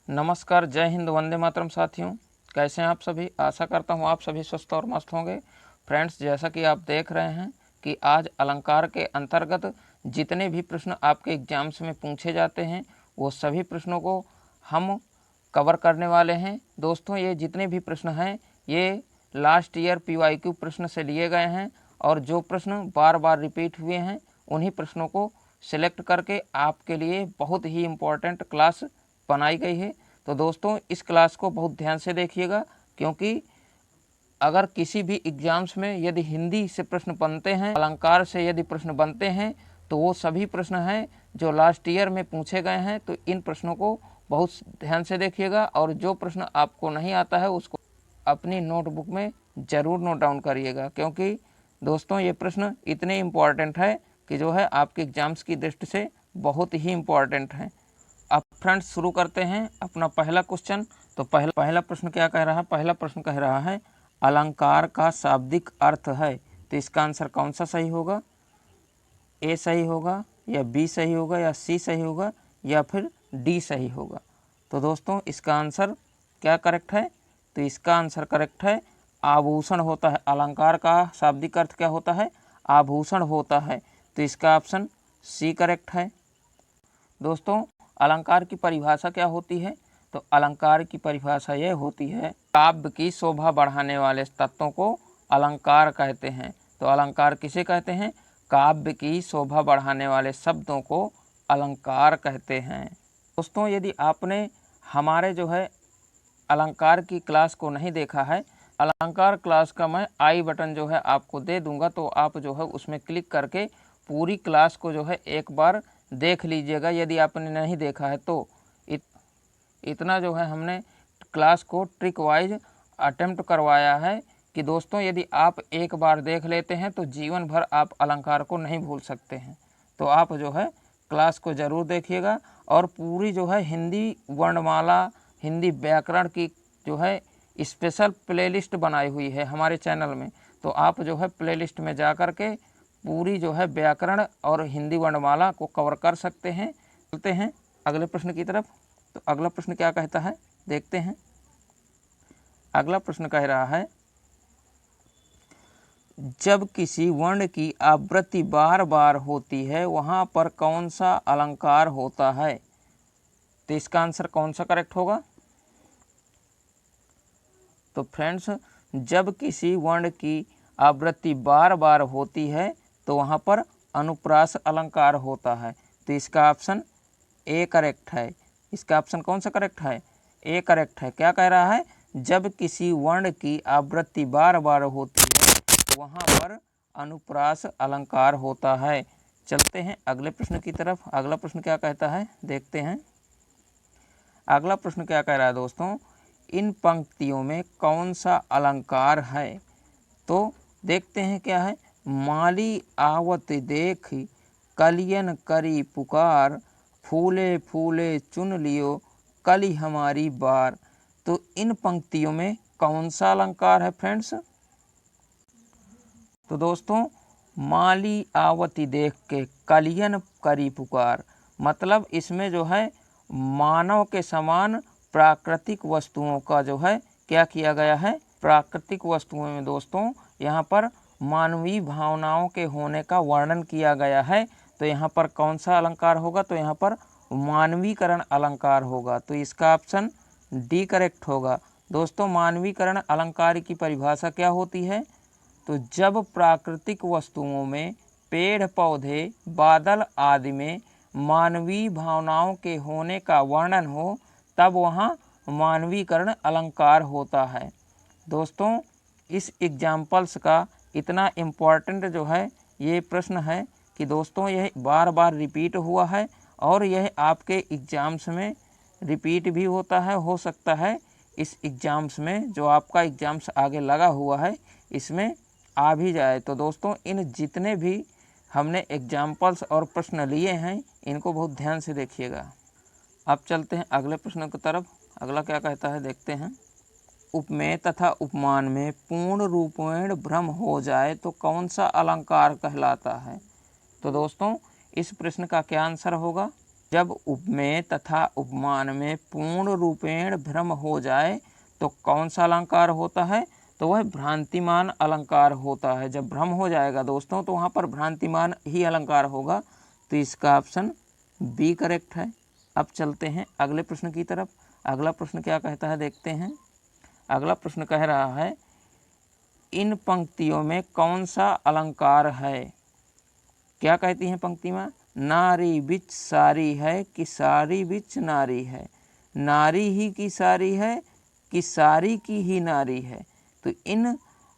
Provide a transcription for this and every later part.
नमस्कार, जय हिंद, वंदे मातरम साथियों। कैसे हैं आप सभी? आशा करता हूं आप सभी स्वस्थ और मस्त होंगे। फ्रेंड्स, जैसा कि आप देख रहे हैं कि आज अलंकार के अंतर्गत जितने भी प्रश्न आपके एग्जाम्स में पूछे जाते हैं वो सभी प्रश्नों को हम कवर करने वाले हैं। दोस्तों, ये जितने भी प्रश्न हैं ये लास्ट ईयर PYQ प्रश्न से लिए गए हैं और जो प्रश्न बार बार रिपीट हुए हैं उन्हीं प्रश्नों को सिलेक्ट करके आपके लिए बहुत ही इम्पोर्टेंट क्लास बनाई गई है। तो दोस्तों, इस क्लास को बहुत ध्यान से देखिएगा, क्योंकि अगर किसी भी एग्जाम्स में यदि हिंदी से प्रश्न बनते हैं, अलंकार से यदि प्रश्न बनते हैं, तो वो सभी प्रश्न हैं जो लास्ट ईयर में पूछे गए हैं। तो इन प्रश्नों को बहुत ध्यान से देखिएगा और जो प्रश्न आपको नहीं आता है उसको अपनी नोटबुक में ज़रूर नोट डाउन करिएगा, क्योंकि दोस्तों ये प्रश्न इतने इम्पॉर्टेंट है कि जो है आपके एग्जाम्स की दृष्टि से बहुत ही इम्पॉर्टेंट हैं। अब फ्रेंड्स, शुरू करते हैं अपना पहला क्वेश्चन। तो पहला प्रश्न क्या कह रहा है? पहला प्रश्न कह रहा है अलंकार का शाब्दिक अर्थ है। तो इसका आंसर कौन सा सही होगा? ए सही होगा, या बी सही होगा, या सी सही होगा, या फिर डी सही होगा? तो दोस्तों, इसका आंसर क्या करेक्ट है? तो इसका आंसर करेक्ट है आभूषण होता है। अलंकार का शाब्दिक अर्थ क्या होता है? आभूषण होता है। तो इसका ऑप्शन सी करेक्ट है। दोस्तों, अलंकार की परिभाषा क्या होती है? तो अलंकार की परिभाषा यह होती है, काव्य की शोभा बढ़ाने वाले तत्वों को अलंकार कहते हैं। तो अलंकार किसे कहते हैं? काव्य की शोभा बढ़ाने वाले शब्दों को अलंकार कहते हैं। दोस्तों, यदि आपने हमारे जो है अलंकार की क्लास को नहीं देखा है, अलंकार क्लास का मैं आई बटन जो है आपको दे दूंगा, तो आप जो है उसमें क्लिक करके पूरी क्लास को जो है एक बार देख लीजिएगा। यदि आपने नहीं देखा है तो इतना जो है हमने क्लास को ट्रिक वाइज अटेम्प्ट करवाया है कि दोस्तों यदि आप एक बार देख लेते हैं तो जीवन भर आप अलंकार को नहीं भूल सकते हैं। तो आप जो है क्लास को ज़रूर देखिएगा और पूरी जो है हिंदी वर्णमाला, हिंदी व्याकरण की जो है स्पेशल प्लेलिस्ट बनाई हुई है हमारे चैनल में। तो आप जो है प्लेलिस्ट में जा कर के पूरी जो है व्याकरण और हिंदी वर्णमाला को कवर कर सकते हैं। चलते हैं अगले प्रश्न की तरफ। तो अगला प्रश्न क्या कहता है, देखते हैं। अगला प्रश्न कह रहा है, जब किसी वर्ण की आवृत्ति बार बार होती है वहाँ पर कौन सा अलंकार होता है? तो इसका आंसर कौन सा करेक्ट होगा? तो फ्रेंड्स, जब किसी वर्ण की आवृत्ति बार बार होती है तो वहाँ पर अनुप्रास अलंकार होता है। तो इसका ऑप्शन ए करेक्ट है। इसका ऑप्शन कौन सा करेक्ट है? ए करेक्ट है। क्या कह रहा है? जब किसी वर्ण की आवृत्ति बार बार होती है तो वहाँ पर अनुप्रास अलंकार होता है। चलते हैं अगले प्रश्न की तरफ। अगला प्रश्न क्या कहता है, देखते हैं। अगला प्रश्न क्या कह रहा है दोस्तों, इन पंक्तियों में कौन सा अलंकार है? तो देखते हैं क्या है। माली आवत देख कलियन करी पुकार, फूले फूले चुन लियो कली हमारी बार। तो इन पंक्तियों में कौन सा अलंकार है फ्रेंड्स? तो दोस्तों, माली आवती देख के कलियन करी पुकार, मतलब इसमें जो है मानव के समान प्राकृतिक वस्तुओं का जो है क्या किया गया है? प्राकृतिक वस्तुओं में दोस्तों यहाँ पर मानवीय भावनाओं के होने का वर्णन किया गया है। तो यहाँ पर कौन सा अलंकार होगा? तो यहाँ पर मानवीकरण अलंकार होगा। तो इसका ऑप्शन डी करेक्ट होगा। दोस्तों, मानवीकरण अलंकार की परिभाषा क्या होती है? तो जब प्राकृतिक वस्तुओं में, पेड़ पौधे, बादल आदि में मानवीय भावनाओं के होने का वर्णन हो तब वहाँ मानवीकरण अलंकार होता है। दोस्तों, इस एग्जाम्पल्स का इतना इम्पोर्टेंट जो है ये प्रश्न है कि दोस्तों यह बार बार रिपीट हुआ है और यह आपके एग्ज़ाम्स में रिपीट भी होता है। हो सकता है इस एग्ज़ाम्स में जो आपका एग्ज़ाम्स आगे लगा हुआ है इसमें आ भी जाए। तो दोस्तों, इन जितने भी हमने एग्जाम्पल्स और प्रश्न लिए हैं इनको बहुत ध्यान से देखिएगा। अब चलते हैं अगले प्रश्न की तरफ। अगला क्या कहता है, देखते हैं। उपमेय तथा उपमान में पूर्ण रूपेण भ्रम हो जाए तो कौन सा अलंकार कहलाता है? तो दोस्तों, इस प्रश्न का क्या आंसर होगा? जब उपमेय तथा उपमान में पूर्ण रूपेण भ्रम हो जाए तो कौन सा अलंकार होता है? तो वह भ्रांतिमान अलंकार होता है। जब भ्रम हो जाएगा दोस्तों तो वहाँ पर भ्रांतिमान ही अलंकार होगा। तो इसका ऑप्शन बी करेक्ट है। अब चलते हैं अगले प्रश्न की तरफ। अगला प्रश्न क्या कहता है देखते हैं। अगला प्रश्न कह रहा है इन पंक्तियों में कौन सा अलंकार है? क्या कहती हैं पंक्ति में? नारी बिच सारी है कि सारी बिच नारी है, नारी ही की सारी है कि सारी की ही नारी है। तो इन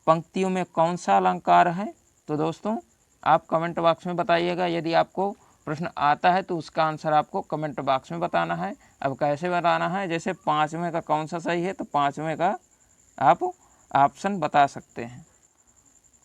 पंक्तियों में कौन सा अलंकार है? तो दोस्तों आप कमेंट बॉक्स में बताइएगा। यदि आपको प्रश्न आता है तो उसका आंसर आपको कमेंट बॉक्स में बताना है। अब कैसे बताना है? जैसे 5 में का कौन सा सही है तो 5 में का आप ऑप्शन बता सकते हैं।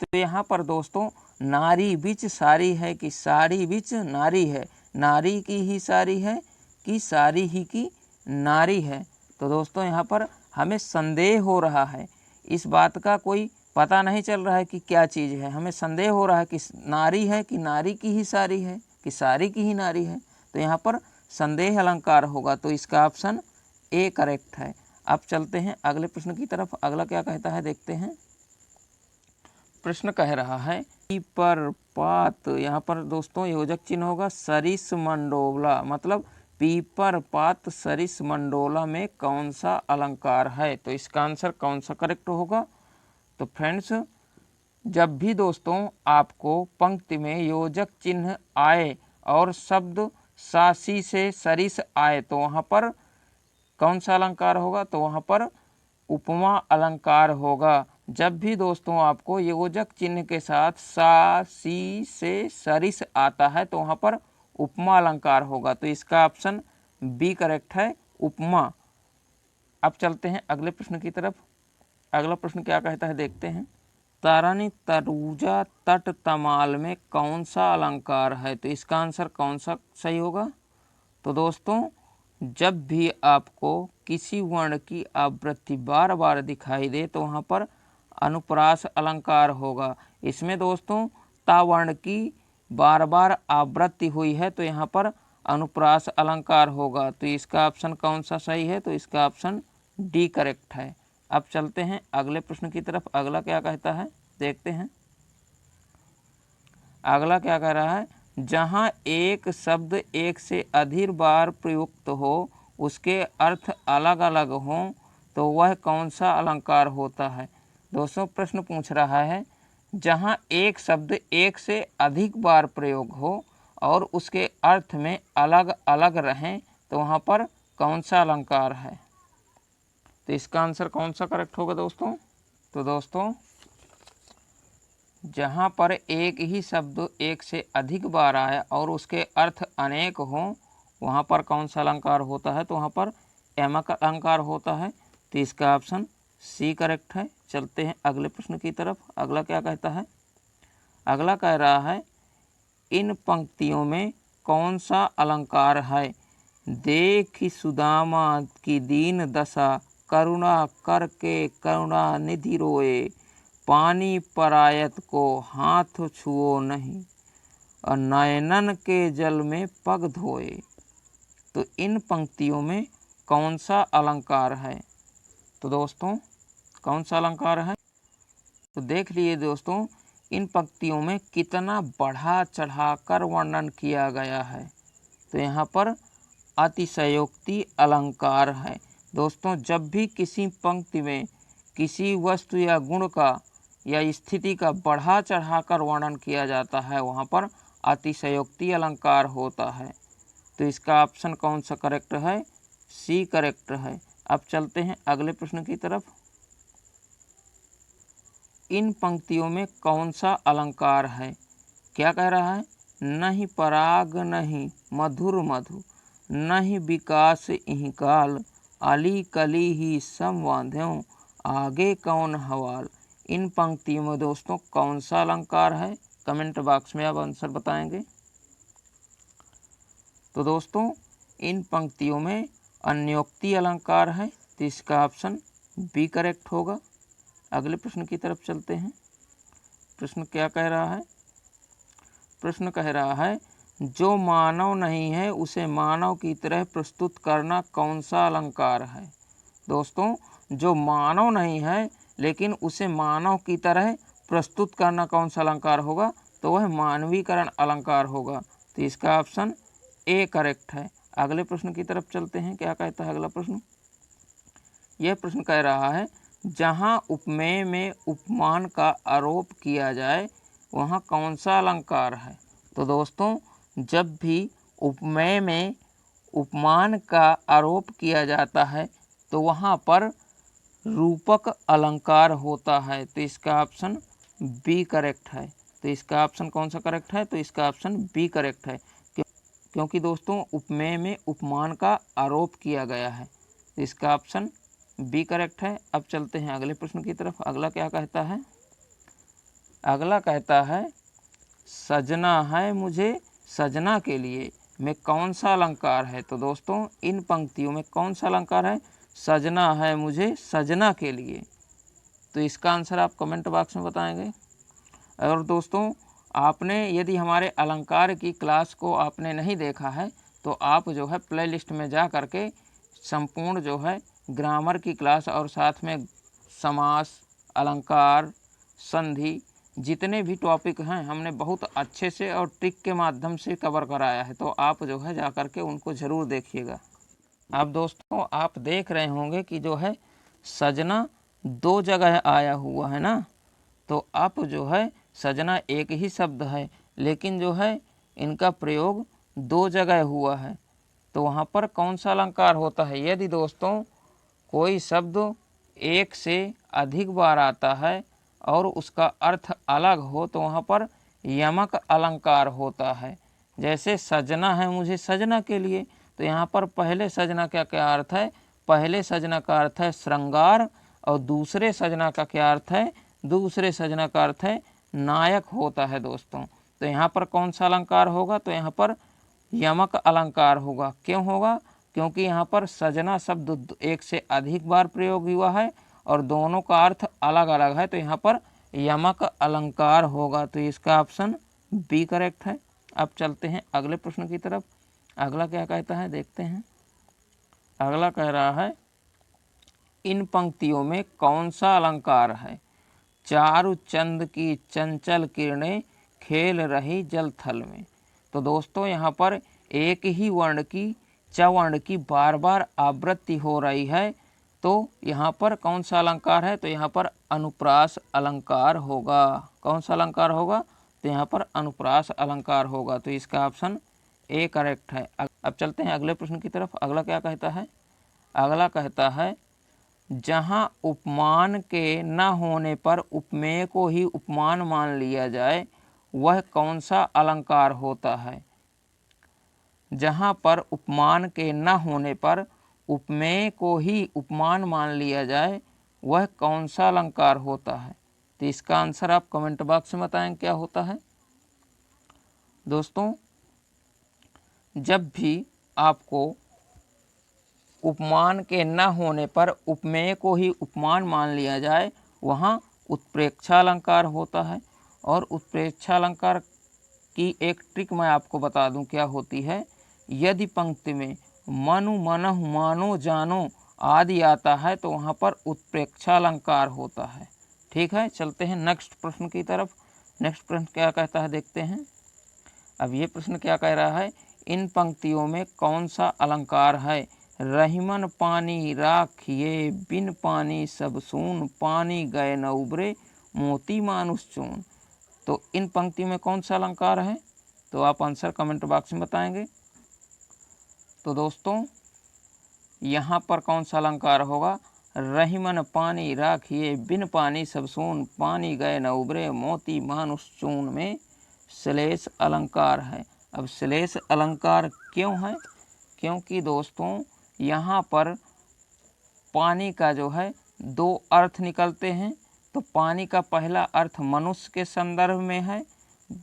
तो यहाँ पर दोस्तों नारी बिच सारी है कि सारी बिच नारी है, नारी की ही सारी है कि सारी ही की नारी है। तो दोस्तों यहाँ पर हमें संदेह हो रहा है, इस बात का कोई पता नहीं चल रहा है कि क्या चीज़ है। हमें संदेह हो रहा है कि नारी है कि नारी की ही सारी है कि सारी की ही नारी है। तो यहाँ पर संदेह अलंकार होगा। तो इसका ऑप्शन ए करेक्ट है। अब चलते हैं अगले प्रश्न की तरफ। अगला क्या कहता है देखते हैं। प्रश्न कह रहा है पीपर पात, यहाँ पर दोस्तों योजक चिन्ह होगा सरिस मंडोला, मतलब पीपर पात सरिस मंडोला में कौन सा अलंकार है? तो इसका आंसर कौन सा करेक्ट होगा? तो फ्रेंड्स जब भी दोस्तों आपको पंक्ति में योजक चिन्ह आए और शब्द सासी से सरिस आए तो वहाँ पर कौन सा अलंकार होगा? तो वहाँ पर उपमा अलंकार होगा। जब भी दोस्तों आपको योजक चिन्ह के साथ सा सी से सरिस आता है तो वहाँ पर उपमा अलंकार होगा। तो इसका ऑप्शन बी करेक्ट है, उपमा। अब चलते हैं अगले प्रश्न की तरफ। अगला प्रश्न क्या कहता है देखते हैं। तरनी तरूजा तट तमाल में कौन सा अलंकार है? तो इसका आंसर कौन सा सही होगा? तो दोस्तों जब भी आपको किसी वर्ण की आवृत्ति बार बार दिखाई दे तो वहाँ पर अनुप्रास अलंकार होगा। इसमें दोस्तों ता वर्ण की बार बार आवृत्ति हुई है तो यहाँ पर अनुप्रास अलंकार होगा। तो इसका ऑप्शन कौन सा सही है? तो इसका ऑप्शन डी करेक्ट है। अब चलते हैं अगले प्रश्न की तरफ। अगला क्या कहता है देखते हैं। अगला क्या कह रहा है, जहाँ एक शब्द एक से अधिक बार प्रयुक्त हो उसके अर्थ अलग अलग हों तो वह कौन सा अलंकार होता है? दोस्तों प्रश्न पूछ रहा है जहाँ एक शब्द एक से अधिक बार प्रयोग हो और उसके अर्थ में अलग अलग रहें तो वहाँ पर कौन सा अलंकार है? तो इसका आंसर कौन सा करेक्ट होगा दोस्तों? तो दोस्तों जहाँ पर एक ही शब्द एक से अधिक बार आए और उसके अर्थ अनेक हों वहाँ पर कौन सा अलंकार होता है? तो वहाँ पर एमक अलंकार होता है। तो इसका ऑप्शन सी करेक्ट है। चलते हैं अगले प्रश्न की तरफ। अगला क्या कहता है। अगला कह रहा है इन पंक्तियों में कौन सा अलंकार है? देख सुदामा की दीन दशा, करुणा करके करुणा निधि रोए, पानी परायत को हाथ छुओ नहीं, और नयनन के जल में पग धोए। तो इन पंक्तियों में कौन सा अलंकार है? तो दोस्तों कौन सा अलंकार है? तो देख लिए दोस्तों इन पंक्तियों में कितना बढ़ा चढ़ाकर वर्णन किया गया है। तो यहाँ पर अतिशयोक्ति अलंकार है। दोस्तों जब भी किसी पंक्ति में किसी वस्तु या गुण का या स्थिति का बढ़ा चढ़ाकर वर्णन किया जाता है वहाँ पर अतिशयोक्ति अलंकार होता है। तो इसका ऑप्शन कौन सा करेक्ट है? सी करेक्ट है। अब चलते हैं अगले प्रश्न की तरफ। इन पंक्तियों में कौन सा अलंकार है? क्या कह रहा है? नहीं पराग नहीं मधुर मधु, नहीं विकास इहि काल, अली कली ही सम वांध्यों, आगे कौन हवाल। इन पंक्तियों में दोस्तों कौन सा अलंकार है? कमेंट बॉक्स में आप आंसर बताएंगे। तो दोस्तों इन पंक्तियों में अन्योक्ति अलंकार है। तो इसका ऑप्शन बी करेक्ट होगा। अगले प्रश्न की तरफ चलते हैं। प्रश्न क्या कह रहा है? प्रश्न कह रहा है जो मानव नहीं है उसे मानव की तरह प्रस्तुत करना कौन सा अलंकार है। दोस्तों, जो मानव नहीं है लेकिन उसे मानव की तरह प्रस्तुत करना कौन सा अलंकार होगा, तो वह मानवीकरण अलंकार होगा। तो इसका ऑप्शन ए करेक्ट है। अगले प्रश्न की तरफ चलते हैं। क्या कहता है अगला प्रश्न? यह प्रश्न कह रहा है, जहाँ उपमेय में उपमान का आरोप किया जाए वहाँ कौन सा अलंकार है। तो दोस्तों, जब भी उपमेय में उपमान का आरोप किया जाता है तो वहाँ पर रूपक अलंकार होता है। तो इसका ऑप्शन बी करेक्ट है। तो इसका ऑप्शन कौन सा करेक्ट है? तो इसका ऑप्शन बी करेक्ट है, क्योंकि दोस्तों उपमेय में उपमान का आरोप किया गया है। तो इसका ऑप्शन बी करेक्ट है। अब चलते हैं अगले प्रश्न की तरफ। अगला क्या कहता है? अगला कहता है, सजना है मुझे सजना के लिए में कौन सा अलंकार है। तो दोस्तों, इन पंक्तियों में कौन सा अलंकार है? सजना है मुझे सजना के लिए। तो इसका आंसर आप कमेंट बॉक्स में बताएंगे। और दोस्तों, आपने यदि हमारे अलंकार की क्लास को आपने नहीं देखा है तो आप जो है प्लेलिस्ट में जा कर के संपूर्ण जो है ग्रामर की क्लास और साथ में समास, अलंकार, संधि, जितने भी टॉपिक हैं हमने बहुत अच्छे से और ट्रिक के माध्यम से कवर कराया है। तो आप जो है जा कर के उनको ज़रूर देखिएगा। अब दोस्तों, आप देख रहे होंगे कि जो है सजना दो जगह आया हुआ है ना। तो आप जो है सजना एक ही शब्द है लेकिन जो है इनका प्रयोग दो जगह हुआ है। तो वहाँ पर कौन सा अलंकार होता है? यदि दोस्तों कोई शब्द एक से अधिक बार आता है और उसका अर्थ अलग हो तो वहाँ पर यमक अलंकार होता है। जैसे सजना है मुझे सजना के लिए, तो यहाँ पर पहले सजना का क्या अर्थ है? पहले सजना का अर्थ है श्रृंगार और दूसरे सजना का क्या अर्थ है? दूसरे सजना का अर्थ है नायक होता है दोस्तों। तो यहाँ पर कौन सा अलंकार होगा? तो यहाँ पर यमक अलंकार होगा। क्यों होगा? क्योंकि यहाँ पर सजना शब्द एक से अधिक बार प्रयोग हुआ है और दोनों का अर्थ अलग अलग है। तो यहाँ पर यमक अलंकार होगा। तो इसका ऑप्शन बी करेक्ट है। अब चलते हैं अगले प्रश्न की तरफ। अगला क्या कहता है देखते हैं। अगला कह रहा है, इन पंक्तियों में कौन सा अलंकार है? चारु चंद की चंचल किरणें खेल रही जल थल में। तो दोस्तों, यहाँ पर एक ही वर्ण की चवर्ण की बार बार आवृत्ति हो रही है। तो यहाँ पर कौन सा अलंकार है? तो यहाँ पर अनुप्रास अलंकार होगा। कौन सा अलंकार होगा? तो यहाँ पर अनुप्रास अलंकार होगा। तो इसका ऑप्शन ए करेक्ट है। अब चलते हैं अगले प्रश्न की तरफ। अगला क्या कहता है? अगला कहता है, जहाँ उपमान के न होने पर उपमेय को ही उपमान मान लिया जाए वह कौन सा अलंकार होता है? जहाँ पर उपमान के न होने पर उपमेय को ही उपमान मान लिया जाए वह कौन सा अलंकार होता है? तो इसका आंसर आप कमेंट बॉक्स में बताएं क्या होता है। दोस्तों, जब भी आपको उपमान के न होने पर उपमेय को ही उपमान मान लिया जाए वहाँ उत्प्रेक्षा अलंकार होता है। और उत्प्रेक्षा अलंकार की एक ट्रिक मैं आपको बता दूं क्या होती है। यदि पंक्ति में मनु मनहु मानो जानो आदि आता है तो वहाँ पर उत्प्रेक्षा अलंकार होता है। ठीक है, चलते हैं नेक्स्ट प्रश्न की तरफ। नेक्स्ट प्रश्न क्या कहता है देखते हैं। अब ये प्रश्न क्या कह रहा है, इन पंक्तियों में कौन सा अलंकार है? रहीमन पानी राखिए बिन पानी सब सून, पानी गए न उबरे मोती मानुष चून। तो इन पंक्तियों में कौन सा अलंकार है? तो आप आंसर कमेंट बॉक्स में बताएंगे। तो दोस्तों, यहाँ पर कौन सा अलंकार होगा? रहीमन पानी राखिए बिन पानी सब सून, पानी गए न उबरे मोती मानुष चून में श्लेष अलंकार है। अब श्लेष अलंकार क्यों है? क्योंकि दोस्तों यहाँ पर पानी का जो है दो अर्थ निकलते हैं। तो पानी का पहला अर्थ मनुष्य के संदर्भ में है,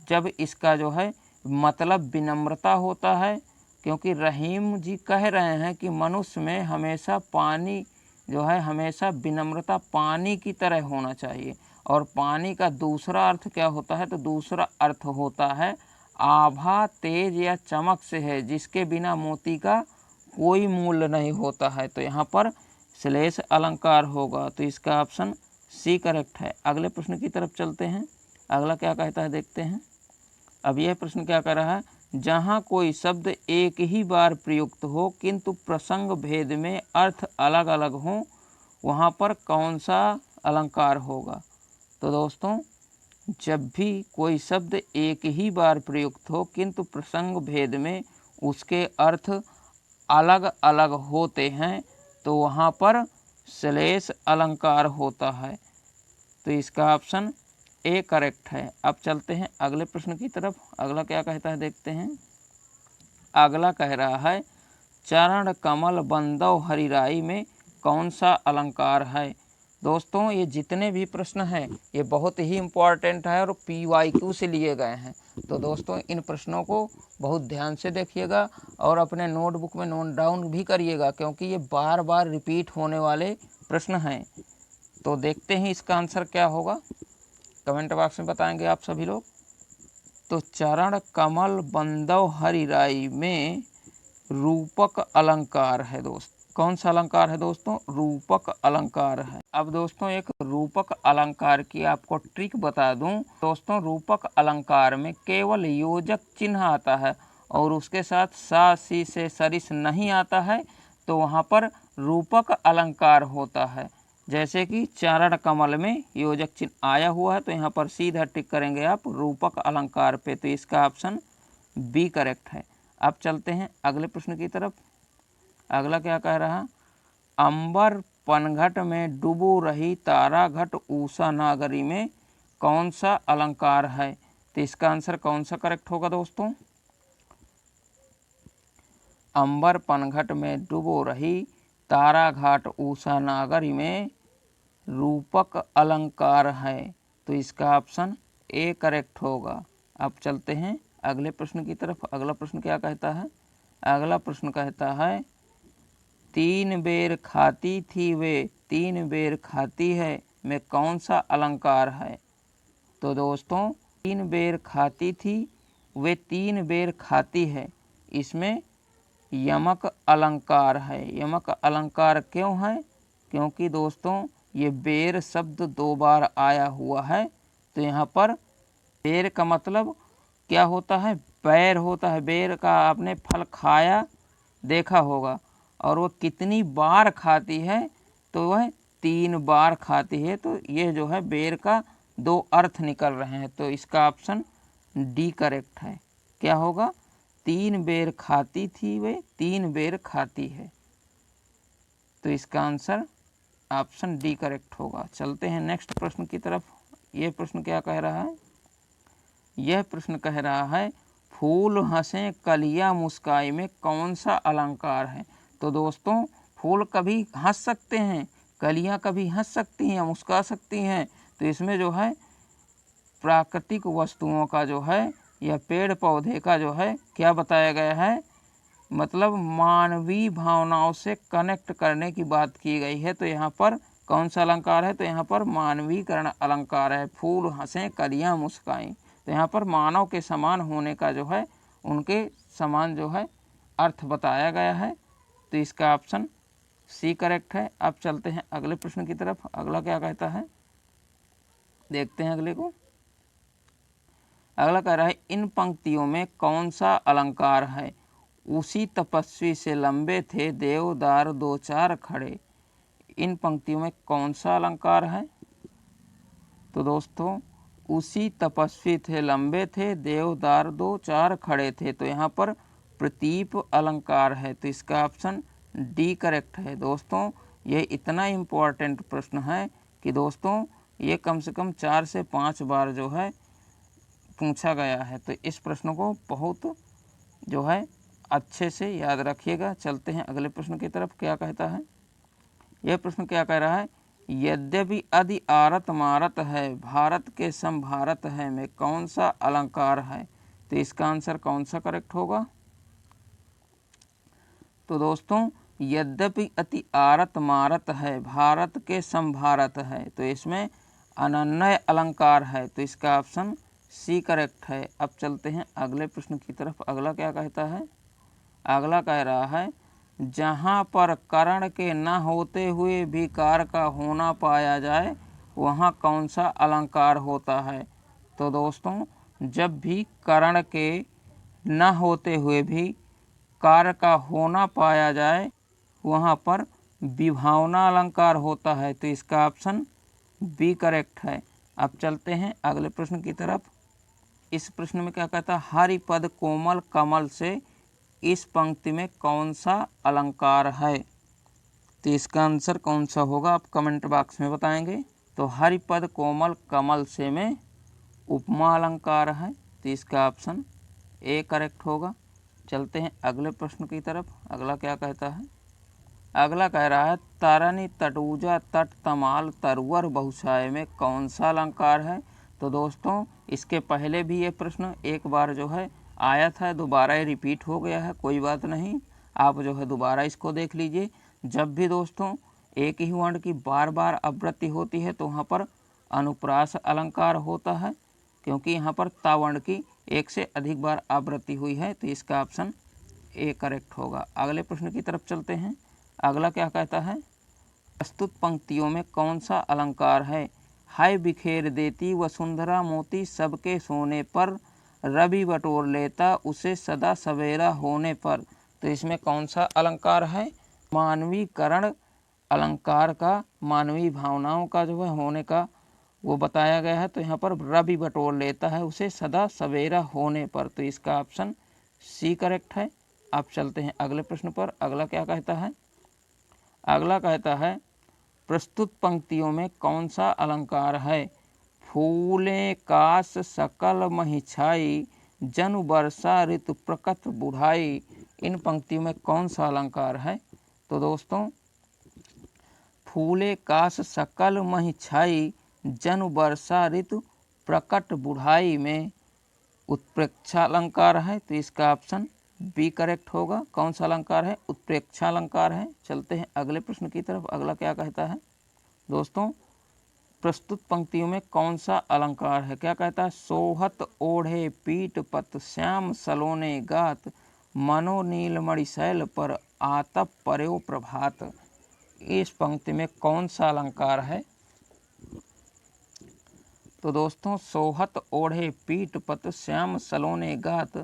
जब इसका जो है मतलब विनम्रता होता है। क्योंकि रहीम जी कह रहे हैं कि मनुष्य में हमेशा पानी जो है हमेशा विनम्रता पानी की तरह होना चाहिए। और पानी का दूसरा अर्थ क्या होता है? तो दूसरा अर्थ होता है आभा, तेज या चमक से है, जिसके बिना मोती का कोई मूल्य नहीं होता है। तो यहाँ पर श्लेष अलंकार होगा। तो इसका ऑप्शन सी करेक्ट है। अगले प्रश्न की तरफ चलते हैं। अगला क्या कहता है देखते हैं। अब यह प्रश्न क्या कह रहा है, जहाँ कोई शब्द एक ही बार प्रयुक्त हो किंतु प्रसंग भेद में अर्थ अलग अलग हो, वहाँ पर कौन सा अलंकार होगा। तो दोस्तों, जब भी कोई शब्द एक ही बार प्रयुक्त हो किंतु प्रसंग भेद में उसके अर्थ अलग अलग होते हैं, तो वहाँ पर श्लेष अलंकार होता है। तो इसका ऑप्शन ए करेक्ट है। अब चलते हैं अगले प्रश्न की तरफ। अगला क्या कहता है देखते हैं। अगला कह रहा है, चरण कमल बंदव हरिराई में कौन सा अलंकार है। दोस्तों, ये जितने भी प्रश्न हैं ये बहुत ही इम्पोर्टेंट है और PYQ से लिए गए हैं। तो दोस्तों, इन प्रश्नों को बहुत ध्यान से देखिएगा और अपने नोटबुक में नोट डाउन भी करिएगा, क्योंकि ये बार बार रिपीट होने वाले प्रश्न हैं। तो देखते हैं इसका आंसर क्या होगा, कमेंट बॉक्स में बताएंगे आप सभी लोग। तो चरण कमल बंदव हरिराई में रूपक अलंकार है। दोस्त, कौन सा अलंकार है दोस्तों? रूपक अलंकार है। अब दोस्तों, एक रूपक अलंकार की आपको ट्रिक बता दूं। दोस्तों, रूपक अलंकार में केवल योजक चिन्ह आता है और उसके साथ सा सी से सरिस नहीं आता है, तो वहाँ पर रूपक अलंकार होता है। जैसे कि चरण कमल में योजक चिन्ह आया हुआ है, तो यहाँ पर सीधा टिक करेंगे आप रूपक अलंकार पे। तो इसका ऑप्शन बी करेक्ट है। अब चलते हैं अगले प्रश्न की तरफ। अगला क्या कह रहा, अंबर पनघट में डूबो रही तारा घट ऊषा नागरी में कौन सा अलंकार है। तो इसका आंसर कौन सा करेक्ट होगा दोस्तों? अंबर पनघट में डूबो रही तारा घाट ऊषा नागरी में रूपक अलंकार है। तो इसका ऑप्शन ए करेक्ट होगा। अब चलते हैं अगले प्रश्न की तरफ। अगला प्रश्न क्या कहता है? अगला प्रश्न कहता है, तीन बेर खाती थी वे तीन बेर खाती है में कौन सा अलंकार है। तो दोस्तों, तीन बेर खाती थी वे तीन बेर खाती है, इसमें यमक अलंकार है। यमक अलंकार क्यों है? क्योंकि दोस्तों, ये बेर शब्द दो बार आया हुआ है। तो यहाँ पर बेर का मतलब क्या होता है? बैर होता है। बेर का आपने फल खाया देखा होगा, और वो कितनी बार खाती है, तो वह तीन बार खाती है। तो ये जो है बेर का दो अर्थ निकल रहे हैं। तो इसका ऑप्शन डी करेक्ट है। क्या होगा? तीन बेर खाती थी वे तीन बेर खाती है। तो इसका आंसर ऑप्शन डी करेक्ट होगा। चलते हैं नेक्स्ट प्रश्न की तरफ। ये प्रश्न क्या कह रहा है? यह प्रश्न कह रहा है, फूल हंसे कलियां मुस्काई में कौन सा अलंकार है। तो दोस्तों, फूल कभी हंस सकते हैं, कलियां कभी हंस सकती हैं, मुस्का सकती हैं। तो इसमें जो है प्राकृतिक वस्तुओं का जो है या पेड़ पौधे का जो है क्या बताया गया है, मतलब मानवीय भावनाओं से कनेक्ट करने की बात की गई है। तो यहाँ पर कौन सा अलंकार है? तो यहाँ पर मानवीकरण अलंकार है। फूल हंसे कलियां मुस्काएं, तो यहाँ पर मानव के समान होने का जो है, उनके समान जो है अर्थ बताया गया है। तो इसका ऑप्शन सी करेक्ट है। अब चलते हैं अगले प्रश्न की तरफ। अगला क्या कहता है देखते हैं अगले को। अगला कह रहा है, इन पंक्तियों में कौन सा अलंकार है। उसी तपस्वी से लंबे थे देवदार दो चार खड़े। इन पंक्तियों में कौन सा अलंकार है? तो दोस्तों, उसी तपस्वी थे लंबे थे देवदार दो चार खड़े थे। तो यहाँ पर प्रतीप अलंकार है। तो इसका ऑप्शन डी करेक्ट है। दोस्तों, ये इतना इम्पोर्टेंट प्रश्न है कि दोस्तों ये कम से कम 4 से 5 बार जो है पूछा गया है। तो इस प्रश्न को बहुत जो है अच्छे से याद रखिएगा। चलते हैं अगले प्रश्न की तरफ। क्या कहता है यह प्रश्न? क्या कह रहा है, यद्यपि अधि आरत मारत है भारत के सम भारत है में कौन सा अलंकार है। तो इसका आंसर कौन सा करेक्ट होगा? तो दोस्तों, यद्यपि अति आरत मारत है भारत के सम भारत है, तो इसमें अनन्य अलंकार है। तो इसका ऑप्शन सी करेक्ट है। अब चलते हैं अगले प्रश्न की तरफ। अगला क्या कहता है? अगला कह रहा है जहाँ पर करण के न होते हुए भी कार का होना पाया जाए वहाँ कौन सा अलंकार होता है? तो दोस्तों जब भी करण के न होते हुए भी कार का होना पाया जाए वहाँ पर विभावना अलंकार होता है। तो इसका ऑप्शन बी करेक्ट है। अब चलते हैं अगले प्रश्न की तरफ। इस प्रश्न में क्या कहता है? हरिपद कोमल कमल से इस पंक्ति में कौन सा अलंकार है? तो इसका आंसर कौन सा होगा आप कमेंट बॉक्स में बताएंगे। तो हरिपद कोमल कमल से में उपमा अलंकार है। तो इसका ऑप्शन ए करेक्ट होगा। चलते हैं अगले प्रश्न की तरफ। अगला क्या कहता है? अगला कह रहा है तरनी तटूजा तट तमाल तरवर बहुछाय में कौन सा अलंकार है? तो दोस्तों इसके पहले भी ये प्रश्न एक बार जो है आया था, दोबारा ये रिपीट हो गया है। कोई बात नहीं, आप जो है दोबारा इसको देख लीजिए। जब भी दोस्तों एक ही वर्ण की बार बार आवृत्ति होती है तो वहाँ पर अनुप्रास अलंकार होता है, क्योंकि यहाँ पर ता वर्ण की एक से अधिक बार आवृत्ति हुई है। तो इसका ऑप्शन ए करेक्ट होगा। अगले प्रश्न की तरफ चलते हैं। अगला क्या कहता है? प्रस्तुत पंक्तियों में कौन सा अलंकार है? हाय बिखेर देती वसुंधरा मोती सबके सोने पर, रवि बटोर लेता उसे सदा सवेरा होने पर। तो इसमें कौन सा अलंकार है? मानवीकरण अलंकार का, मानवीय भावनाओं का जो है होने का वो बताया गया है। तो यहाँ पर रवि बटोर लेता है उसे सदा सवेरा होने पर। तो इसका ऑप्शन सी करेक्ट है। अब चलते हैं अगले प्रश्न पर। अगला क्या कहता है? अगला कहता है प्रस्तुत पंक्तियों में कौन सा अलंकार है? फूले कास सकल महिछाई जनु वर्षा ऋतु प्रकट बुढ़ाई। इन पंक्तियों में कौन सा अलंकार है? तो दोस्तों फूले कास सकल महिछाई जनु वर्षा ऋतु प्रकट बुढ़ाई में उत्प्रेक्षा अलंकार है। तो इसका ऑप्शन बी करेक्ट होगा। कौन सा अलंकार है? उत्प्रेक्षा अलंकार है। चलते हैं अगले प्रश्न की तरफ। अगला क्या कहता है? दोस्तों प्रस्तुत पंक्तियों में कौन सा अलंकार है? क्या कहता है? सोहत ओढ़े पीठ पत श्याम सलोने गात मनो नीलमणि शैल पर आतप पर्यो प्रभात। इस पंक्ति में कौन सा अलंकार है? तो दोस्तों सोहत ओढ़े पीठ पत श्याम सलोने गात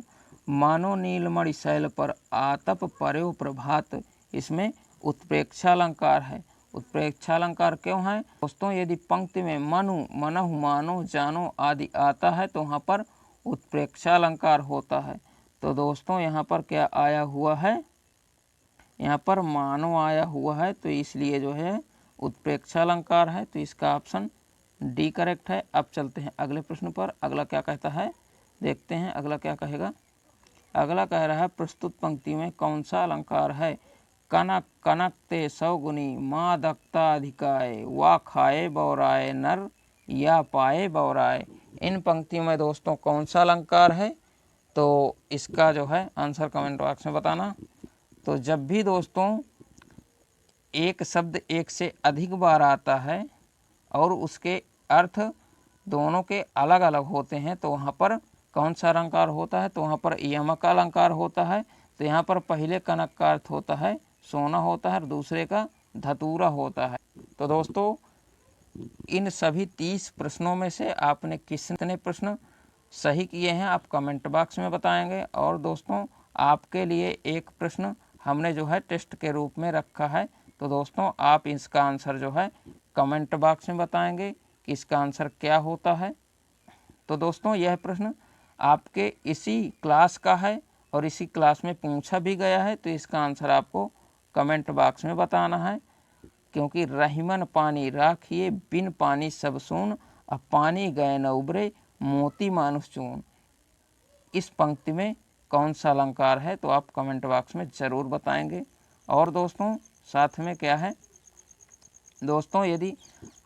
मानो नीलमणि शैल पर आतप पर्यो प्रभात। इसमें उत्प्रेक्षा अलंकार है। उत्प्रेक्षा अलंकार क्यों है? दोस्तों यदि पंक्ति में मनु मनहु मानो जानो आदि आता है तो वहाँ पर उत्प्रेक्षा अलंकार होता है। तो दोस्तों यहाँ पर क्या आया हुआ है? यहाँ पर मानो आया हुआ है, तो इसलिए जो है उत्प्रेक्षा अलंकार है। तो इसका ऑप्शन डी करेक्ट है। अब चलते हैं अगले प्रश्न पर। अगला क्या कहता है देखते हैं। अगला क्या कहेगा? अगला कह रहा है प्रस्तुत पंक्ति में कौन सा अलंकार है? कनक कनक ते सौगुनी माँ दक्ता अधिकाय वा खाए बौराए नर या पाए बौराए। इन पंक्तियों में दोस्तों कौन सा अलंकार है? तो इसका जो है आंसर कमेंट बॉक्स में बताना। तो जब भी दोस्तों एक शब्द एक से अधिक बार आता है और उसके अर्थ दोनों के अलग अलग होते हैं तो वहाँ पर कौन सा अलंकार होता है? तो वहाँ पर यमक का अलंकार होता है। तो यहाँ पर पहले कनक का अर्थ होता है सोना होता है और दूसरे का धतूरा होता है। तो दोस्तों इन सभी 30 प्रश्नों में से आपने कितने प्रश्न सही किए हैं आप कमेंट बॉक्स में बताएंगे। और दोस्तों आपके लिए एक प्रश्न हमने जो है टेस्ट के रूप में रखा है। तो दोस्तों आप इसका आंसर जो है कमेंट बॉक्स में बताएंगे कि इसका आंसर क्या होता है। तो दोस्तों यह प्रश्न आपके इसी क्लास का है और इसी क्लास में पूछा भी गया है। तो इसका आंसर आपको कमेंट बॉक्स में बताना है, क्योंकि रहीमन पानी राखिए बिन पानी सब सून अब पानी गए न उबरे मोती मानुष चून। इस पंक्ति में कौन सा अलंकार है? तो आप कमेंट बॉक्स में ज़रूर बताएंगे। और दोस्तों साथ में क्या है दोस्तों, यदि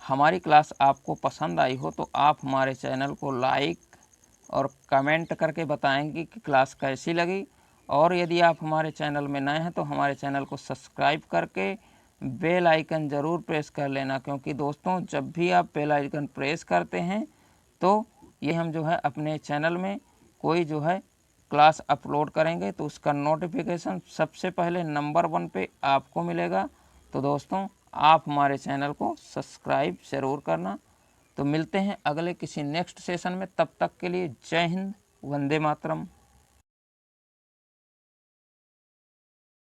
हमारी क्लास आपको पसंद आई हो तो आप हमारे चैनल को लाइक और कमेंट करके बताएंगे कि क्लास कैसी लगी। और यदि आप हमारे चैनल में नए हैं तो हमारे चैनल को सब्सक्राइब करके बेल आइकन ज़रूर प्रेस कर लेना, क्योंकि दोस्तों जब भी आप बेल आइकन प्रेस करते हैं तो ये हम जो है अपने चैनल में कोई जो है क्लास अपलोड करेंगे तो उसका नोटिफिकेशन सबसे पहले नंबर 1 पे आपको मिलेगा। तो दोस्तों आप हमारे चैनल को सब्सक्राइब ज़रूर करना। तो मिलते हैं अगले किसी नेक्स्ट सेशन में, तब तक के लिए जय हिंद, वंदे मातरम।